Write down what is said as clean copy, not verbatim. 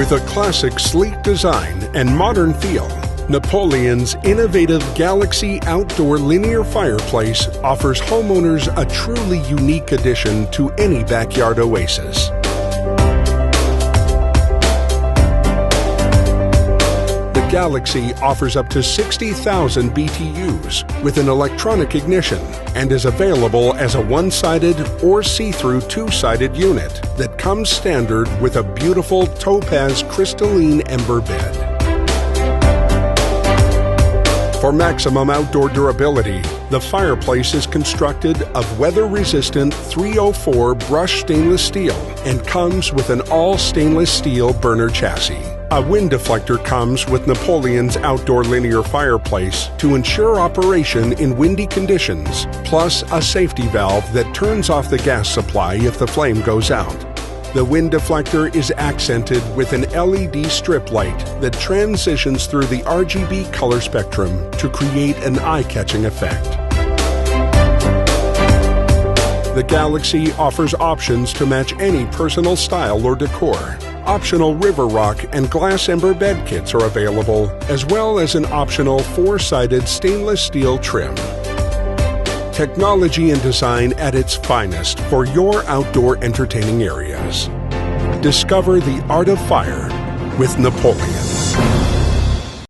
With a classic sleek design and modern feel, Napoleon's innovative Galaxy Outdoor Linear Fireplace offers homeowners a truly unique addition to any backyard oasis. The Galaxy offers up to 60,000 BTUs with an electronic ignition and is available as a one-sided or see-through two-sided unit that comes standard with a beautiful topaz crystalline ember bed. For maximum outdoor durability, the fireplace is constructed of weather-resistant 304 brushed stainless steel and comes with an all-stainless steel burner chassis. A wind deflector comes with Napoleon's Outdoor Linear Fireplace to ensure operation in windy conditions, plus a safety valve that turns off the gas supply if the flame goes out. The wind deflector is accented with an LED strip light that transitions through the RGB color spectrum to create an eye-catching effect. The Galaxy offers options to match any personal style or decor. Optional river rock and glass ember bed kits are available, as well as an optional four-sided stainless steel trim. Technology and design at its finest for your outdoor entertaining areas. Discover the art of fire with Napoleon.